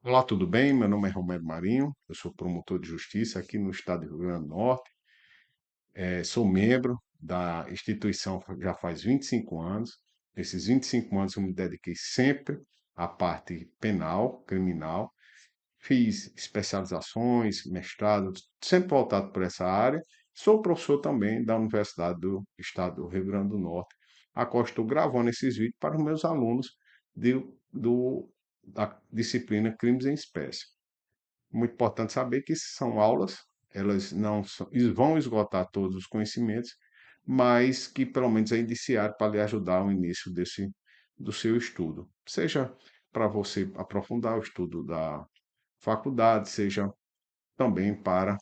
Olá, tudo bem? Meu nome é Romero Marinho, eu sou promotor de justiça aqui no estado do Rio Grande do Norte. Sou membro da instituição já faz 25 anos. Nesses 25 anos eu me dediquei sempre à parte penal, criminal. Fiz especializações, mestrado, sempre voltado por essa área. Sou professor também da Universidade do Estado do Rio Grande do Norte, a qual estou gravando esses vídeos para os meus alunos de- da disciplina Crimes em Espécie. Muito importante saber que são aulas, elas não são, vão esgotar todos os conhecimentos, mas que pelo menos é indiciado para lhe ajudar no início do seu estudo. Seja para você aprofundar o estudo da faculdade, seja também para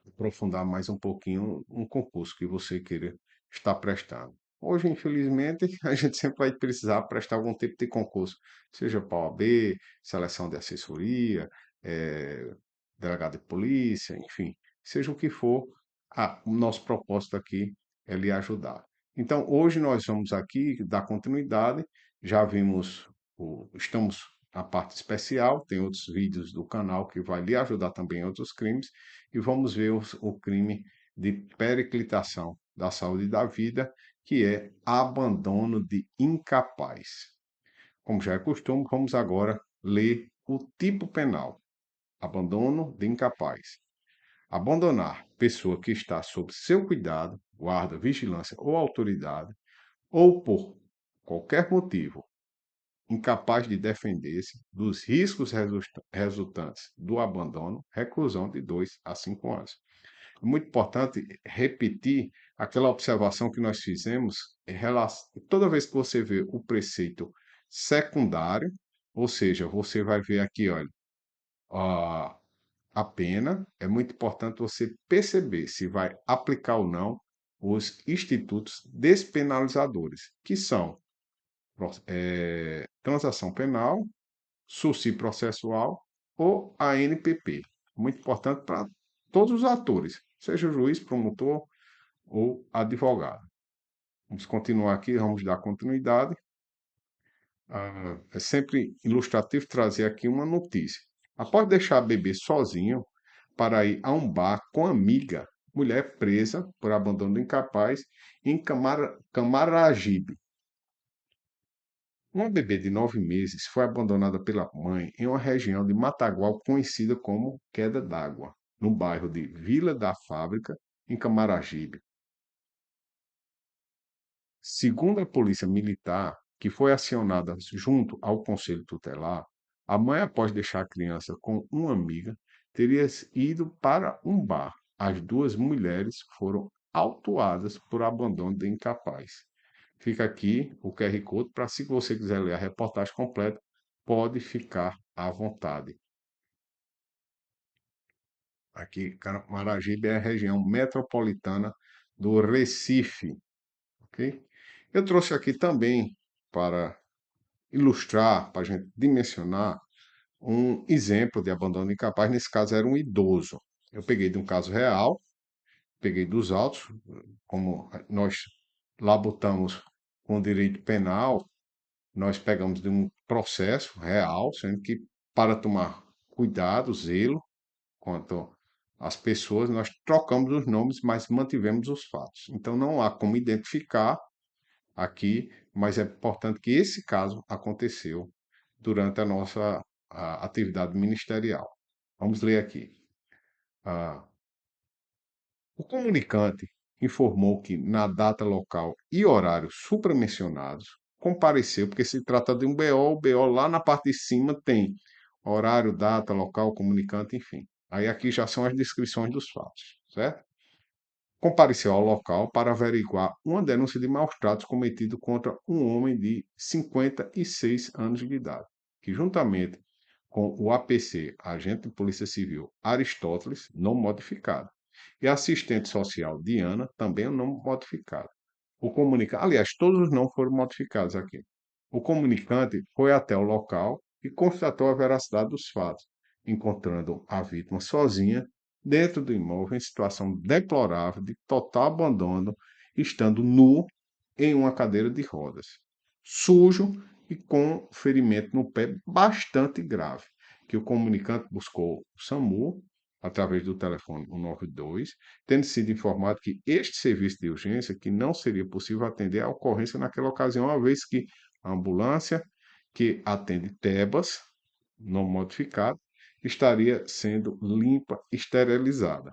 aprofundar mais um pouquinho um concurso que você queira estar prestando. Hoje, infelizmente, a gente sempre vai precisar prestar algum tipo de concurso, seja para a OAB, seleção de assessoria, eh, delegado de polícia, enfim, seja o que for, o nosso propósito aqui é lhe ajudar. Então, hoje nós vamos aqui dar continuidade, já vimos, estamos na parte especial, tem outros vídeos do canal que vai lhe ajudar também em outros crimes, e vamos ver o crime de periclitação da saúde e da vida, que é abandono de incapaz. Como já é costume, vamos agora ler o tipo penal. Abandono de incapaz. Abandonar pessoa que está sob seu cuidado, guarda, vigilância ou autoridade, ou por qualquer motivo incapaz de defender-se dos riscos resultantes do abandono, reclusão de 2 a 5 anos. É muito importante repetir aquela observação que nós fizemos em relação, toda vez que você vê o preceito secundário, ou seja, você vai ver aqui, olha, a, a pena, é muito importante você perceber se vai aplicar ou não os institutos despenalizadores, que são transação penal, SUSI processual ou ANPP. Muito importante para todos os atores, seja o juiz, promotor ou advogado. Vamos continuar aqui, vamos dar continuidade. É sempre ilustrativo trazer aqui uma notícia. Após deixar bebê sozinho para ir a um bar com amiga, mulher presa por abandono incapaz em Camaragibe. Uma bebê de 9 meses foi abandonada pela mãe em uma região de Matagual conhecida como Queda d'Água, no bairro de Vila da Fábrica, em Camaragibe. Segundo a Polícia Militar, que foi acionada junto ao Conselho Tutelar, a mãe, após deixar a criança com uma amiga, teria ido para um bar. As duas mulheres foram autuadas por abandono de incapaz. Fica aqui o QR Code para, se você quiser ler a reportagem completa, pode ficar à vontade. Aqui, Maragibe é a região metropolitana do Recife, ok? Eu trouxe aqui também para ilustrar, para a gente dimensionar, um exemplo de abandono incapaz. Nesse caso, era um idoso. Eu peguei de um caso real, peguei dos autos, como nós labutamos com direito penal, nós pegamos de um processo real, sendo que para tomar cuidado, zelo quanto às pessoas, nós trocamos os nomes, mas mantivemos os fatos. Então não há como identificar aqui, mas é importante que esse caso aconteceu durante a nossa atividade ministerial. Vamos ler aqui. Ah, o comunicante informou que, na data, local e horário supramencionados, compareceu, porque se trata de um BO, o BO lá na parte de cima tem horário, data, local, comunicante, enfim. Aí aqui já são as descrições dos fatos, certo? Compareceu ao local para averiguar uma denúncia de maus-tratos cometido contra um homem de 56 anos de idade, que, juntamente com o APC, agente de Polícia Civil Aristóteles, não modificado, e assistente social Diana, também não modificado. O comunicante, aliás, todos os não foram modificados aqui. O comunicante foi até o local e constatou a veracidade dos fatos, encontrando a vítima sozinha dentro do imóvel em situação deplorável de total abandono, estando nu em uma cadeira de rodas, sujo e com ferimento no pé bastante grave. que o comunicante buscou o SAMU através do telefone 192, tendo sido informado que este serviço de urgência que não seria possível atender a ocorrência naquela ocasião, uma vez que a ambulância que atende Tebas, não modificado, estaria sendo limpa, esterilizada.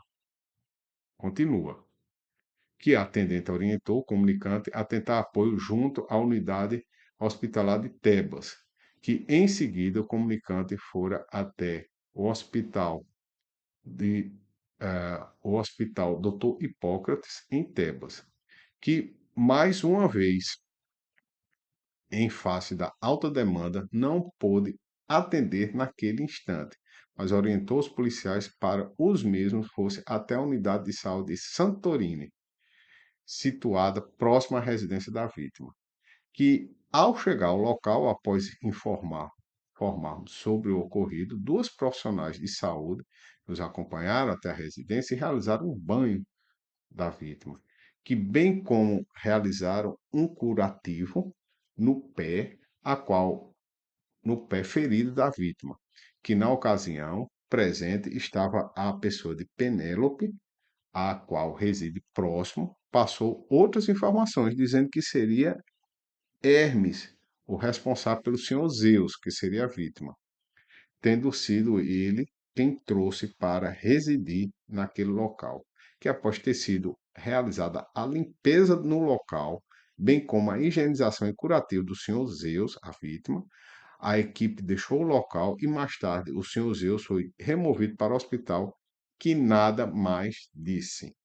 Continua. Que a atendente orientou o comunicante a tentar apoio junto à unidade hospitalar de Tebas, que em seguida o comunicante fora até o hospital o hospital Dr. Hipócrates em Tebas, que mais uma vez, em face da alta demanda, não pôde atender naquele instante, mas orientou os policiais para os mesmos fossem até a unidade de saúde de Santorini, situada próxima à residência da vítima, que, ao chegar ao local, após informarmos sobre o ocorrido, duas profissionais de saúde nos acompanharam até a residência e realizaram um banho da vítima, que bem como realizaram um curativo no pé, a qual no pé ferido da vítima, que na ocasião presente estava a pessoa de Penélope, a qual reside próximo, passou outras informações dizendo que seria Hermes o responsável pelo senhor Zeus, que seria a vítima, tendo sido ele quem trouxe para residir naquele local, que após ter sido realizada a limpeza no local, bem como a higienização e curativo do senhor Zeus, a vítima, a equipe deixou o local e mais tarde o senhor Zeus foi removido para o hospital, que nada mais disse.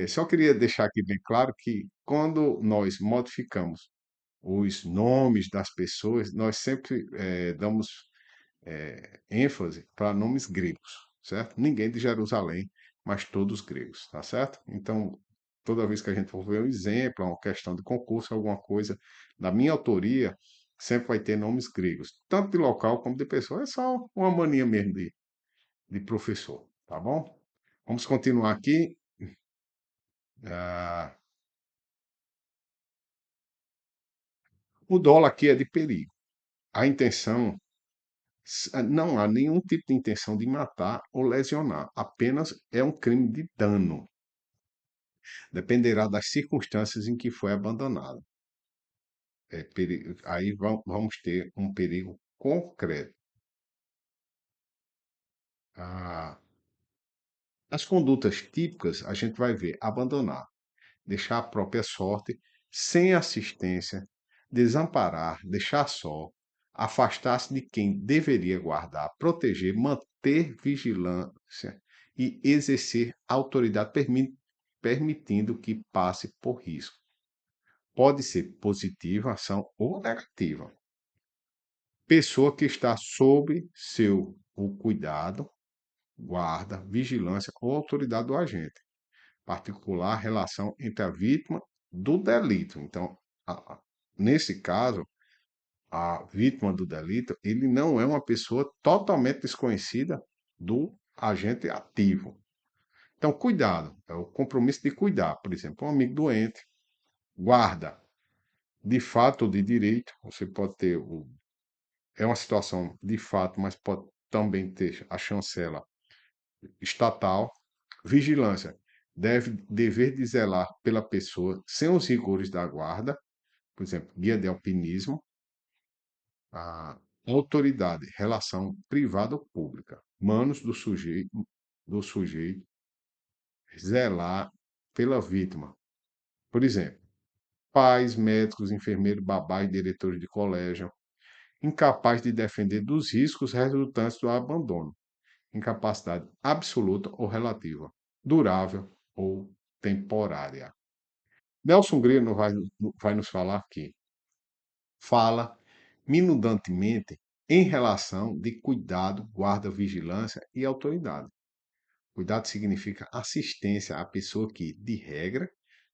Só queria deixar aqui bem claro que quando nós modificamos os nomes das pessoas, nós sempre damos ênfase para nomes gregos, certo? Ninguém de Jerusalém, mas todos gregos, tá certo? Então, toda vez que a gente for ver um exemplo, uma questão de concurso, alguma coisa da minha autoria, sempre vai ter nomes gregos, tanto de local como de pessoa. É só uma mania mesmo de professor, tá bom? Vamos continuar aqui. Ah, o dolo aqui é de perigo. A intenção não há nenhum tipo de intenção de matar ou lesionar, apenas é um crime de dano. Dependerá das circunstâncias em que foi abandonado. Aí vamos ter um perigo concreto. Ah, as condutas típicas a gente vai ver: abandonar, deixar a própria sorte, sem assistência, desamparar, deixar só, afastar-se de quem deveria guardar, proteger, manter vigilância e exercer autoridade, permitindo que passe por risco. Pode ser positiva a ação ou negativa. Pessoa que está sob seu o cuidado, guarda, vigilância ou autoridade do agente. Particular relação entre a vítima do delito. Então, nesse caso, a vítima do delito, ele não é uma pessoa totalmente desconhecida do agente ativo. Então, cuidado, é o compromisso de cuidar. Por exemplo, um amigo doente, guarda, de fato ou de direito, você pode ter é uma situação de fato, mas pode também ter a chancela estatal. Vigilância. Dever de zelar pela pessoa sem os rigores da guarda, por exemplo, guia de alpinismo. A autoridade, relação privada ou pública. Manos do sujeito zelar pela vítima. Por exemplo, pais, médicos, enfermeiros, babá e diretores de colégio, incapaz de defender dos riscos resultantes do abandono, incapacidade absoluta ou relativa, durável ou temporária. Nelson Greno vai nos falar aqui. Fala minudantemente em relação de cuidado, guarda, vigilância e autoridade. Cuidado significa assistência à pessoa que, de regra,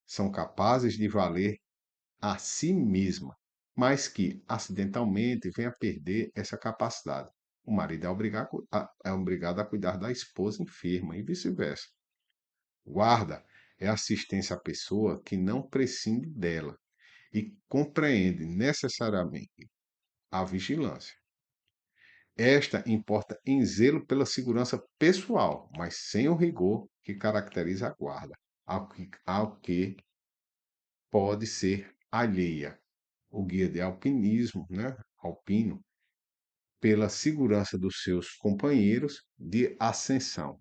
são capazes de valer a si mesma, mas que acidentalmente vem a perder essa capacidade. O marido é obrigado a cuidar da esposa enferma e vice-versa. Guarda é assistência à pessoa que não prescinde dela e compreende necessariamente a vigilância. esta importa em zelo pela segurança pessoal, mas sem o rigor que caracteriza a guarda, ao que pode ser alheia. O guia de alpinismo, né, alpino, pela segurança dos seus companheiros de ascensão,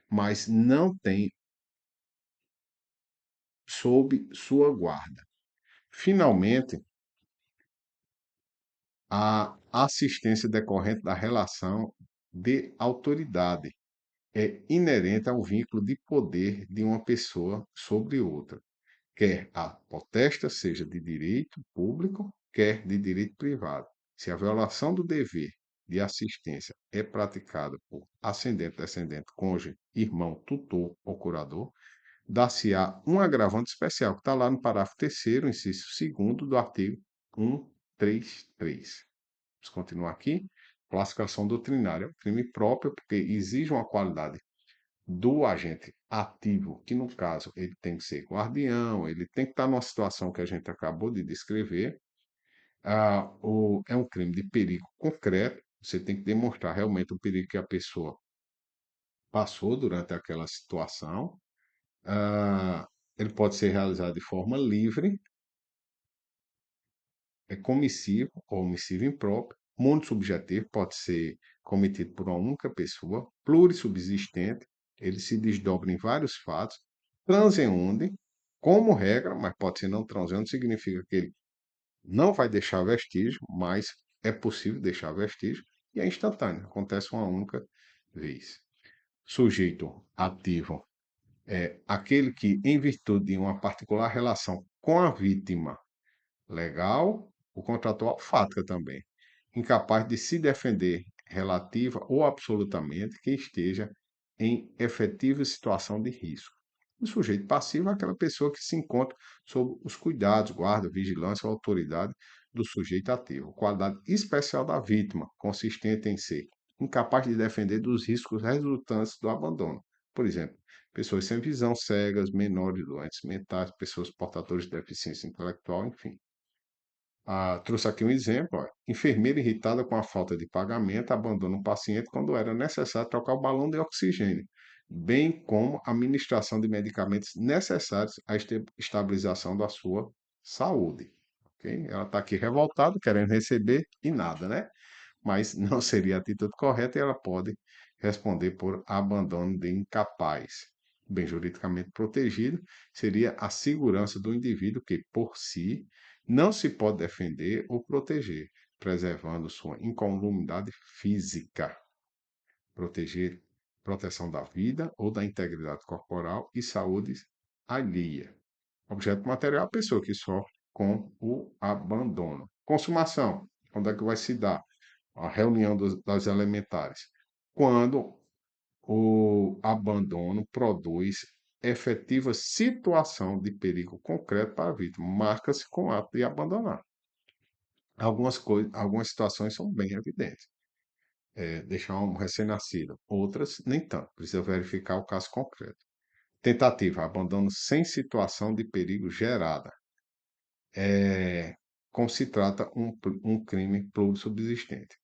mas não tem sob sua guarda. Finalmente, a assistência decorrente da relação de autoridade é inerente ao vínculo de poder de uma pessoa sobre outra, quer a potesta seja de direito público, quer de direito privado. Se a violação do dever de assistência é praticada por ascendente, descendente, cônjuge, irmão, tutor ou curador, dar-se-á um agravante especial, que está lá no parágrafo 3º, inciso 2º do artigo 133. Vamos continuar aqui. Classificação doutrinária. É um crime próprio, porque exige uma qualidade do agente ativo, que no caso ele tem que ser guardião, ele tem que estar numa situação que a gente acabou de descrever. É um crime de perigo concreto, você tem que demonstrar realmente o perigo que a pessoa passou durante aquela situação. Ele pode ser realizado de forma livre, é comissivo ou omissivo impróprio, monossubjetivo, pode ser cometido por uma única pessoa, plurissubsistente, ele se desdobra em vários fatos, transeunde, como regra, mas pode ser não transeunde, significa que ele não vai deixar vestígio, mas é possível deixar vestígio, e é instantâneo, acontece uma única vez. Sujeito ativo é aquele que, em virtude de uma particular relação com a vítima, legal, o contratual fática também, incapaz de se defender relativa ou absolutamente que esteja em efetiva situação de risco. O sujeito passivo é aquela pessoa que se encontra sob os cuidados, guarda, vigilância ou autoridade do sujeito ativo. Qualidade especial da vítima, consistente em ser incapaz de defender dos riscos resultantes do abandono. Por exemplo, pessoas sem visão, cegas, menores, doentes mentais, pessoas portadoras de deficiência intelectual, enfim. Trouxe aqui um exemplo. Ó. Enfermeira irritada com a falta de pagamento abandona o paciente quando era necessário trocar o balão de oxigênio, bem como a administração de medicamentos necessários à estabilização da sua saúde. Ok? Ela está aqui revoltada, querendo receber e nada, né? Mas não seria a atitude correta e ela pode responder por abandono de incapaz. Bem juridicamente protegido seria a segurança do indivíduo que, por si, não se pode defender ou proteger, preservando sua incolumidade física, proteger proteção da vida ou da integridade corporal e saúde alheia. Objeto material, a pessoa que sofre com o abandono. Consumação, onde é que vai se dar? A reunião das elementares. Quando o abandono produz efetiva situação de perigo concreto para a vítima, marca-se com o ato de abandonar. Algumas situações são bem evidentes. Deixar um recém-nascido. Outras, nem tanto. Precisa verificar o caso concreto. Tentativa, abandono sem situação de perigo gerada. Como se trata um crime plurissubsistente.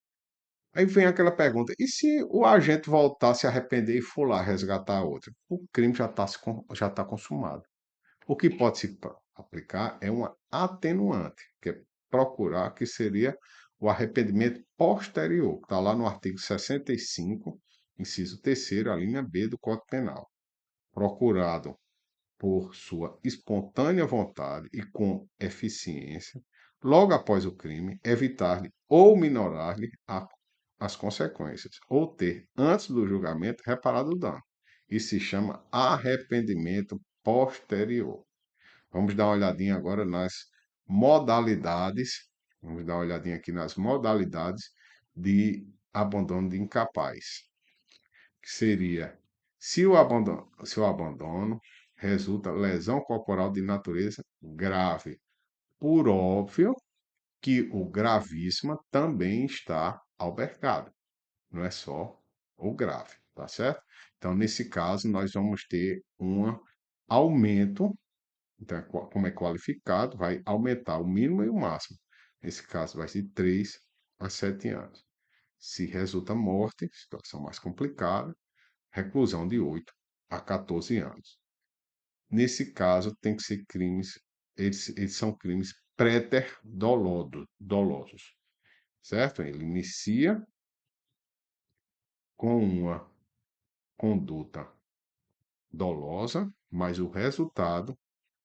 Aí vem aquela pergunta: e se o agente voltar, se arrepender e for lá resgatar a outra? O crime já tá consumado. O que pode se aplicar é uma atenuante, que é procurar, que seria o arrependimento posterior, que está lá no artigo 65, inciso 3º, a linha B do Código Penal. Procurado por sua espontânea vontade e com eficiência, logo após o crime, evitar-lhe ou minorar-lhe as consequências, ou ter, antes do julgamento, reparado o dano. Isso se chama arrependimento posterior. Vamos dar uma olhadinha agora nas modalidades. Vamos dar uma olhadinha aqui nas modalidades de abandono de incapaz, que seria se o abandono resulta lesão corporal de natureza grave. Por óbvio que o gravíssima também está albergado, não é só o grave, tá certo? Então, nesse caso, nós vamos ter um aumento, então, como é qualificado, vai aumentar o mínimo e o máximo. Nesse caso, vai ser 3 a 7 anos. Se resulta morte, situação mais complicada, reclusão de 8 a 14 anos. Nesse caso, tem que ser crimes, eles são crimes dolosos, certo? Ele inicia com uma conduta dolosa, mas o resultado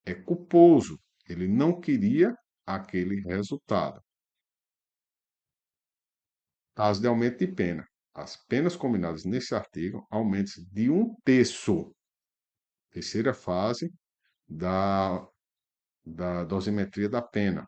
é culposo. Ele não queria aquele resultado. Caso de aumento de pena, as penas combinadas nesse artigo aumentam de um terço. Terceira fase da, da dosimetria da pena.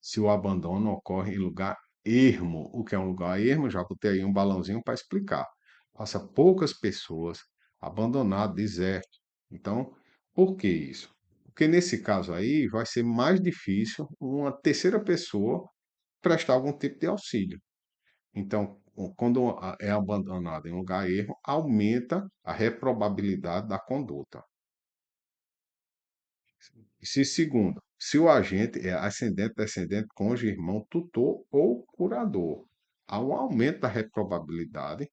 Se o abandono ocorre em lugar ermo. O que é um lugar ermo? Já botei aí um balãozinho para explicar. Passa poucas pessoas, abandonado, deserto. Então, por que isso? Porque nesse caso aí vai ser mais difícil uma terceira pessoa prestar algum tipo de auxílio. Então, quando é abandonado em lugar ermo, aumenta a reprobabilidade da conduta. Se segundo, se o agente é ascendente, descendente, cônjuge, irmão, tutor ou curador, há um aumento da reprobabilidade,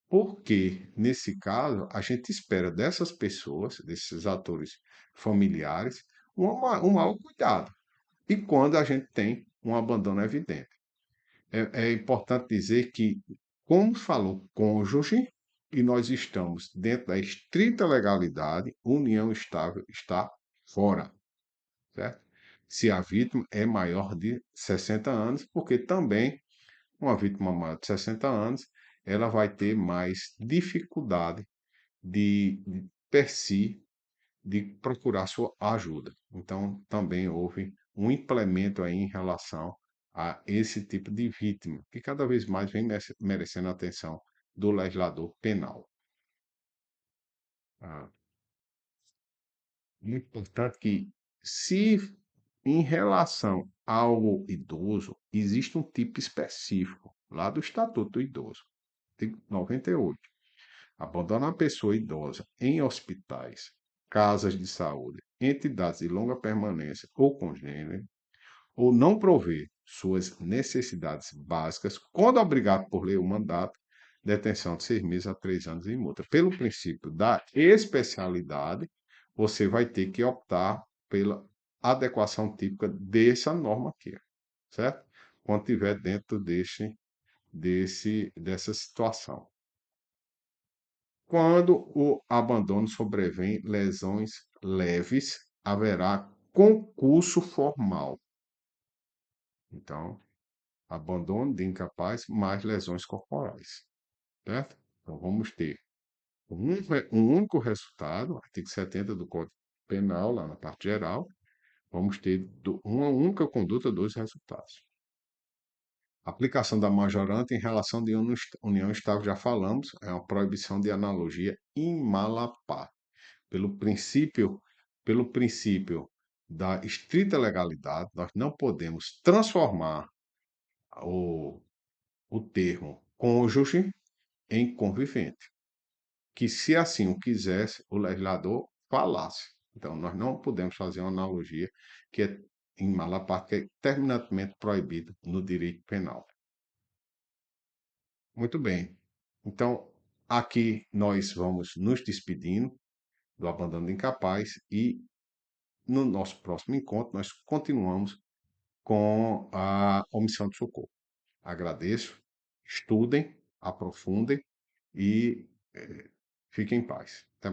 porque, nesse caso, a gente espera dessas pessoas, desses atores familiares, um mau cuidado. E quando a gente tem um abandono evidente. É importante dizer que, como falou cônjuge, e nós estamos dentro da estrita legalidade, união estável está fora, certo? Se a vítima é maior de 60 anos, porque também uma vítima maior de 60 anos, ela vai ter mais dificuldade de per si de procurar sua ajuda. Então, também houve um implemento aí em relação a esse tipo de vítima, que cada vez mais vem merecendo a atenção do legislador penal. Ah, muito importante que, se em relação ao idoso, existe um tipo específico lá do Estatuto do Idoso, artigo 98. Abandonar a pessoa idosa em hospitais, casas de saúde, entidades de longa permanência ou congênere, ou não prover suas necessidades básicas, quando obrigado por lei ou mandato, detenção de 6 meses a 3 anos e multa. Pelo princípio da especialidade, você vai ter que optar pela adequação típica dessa norma aqui, certo? Quando estiver dentro dessa situação. Quando o abandono sobrevém lesões leves, haverá concurso formal. Então, abandono de incapaz mais lesões corporais, certo? Então, vamos ter um único resultado, artigo 70 do Código Penal, lá na parte geral, vamos ter uma única conduta, dois resultados. Aplicação da majorante em relação de união estável, já falamos, é uma proibição de analogia in malaparte. Pelo princípio da estrita legalidade, nós não podemos transformar o, o termo cônjuge em convivente, que se assim o quisesse, o legislador falasse. Então, nós não podemos fazer uma analogia que é em malaparte, que é terminantemente proibido no direito penal. Muito bem. Então, aqui nós vamos nos despedindo do abandono incapaz e no nosso próximo encontro, nós continuamos com a omissão de socorro. Agradeço, estudem, aprofundem e fiquem em paz. Até mais.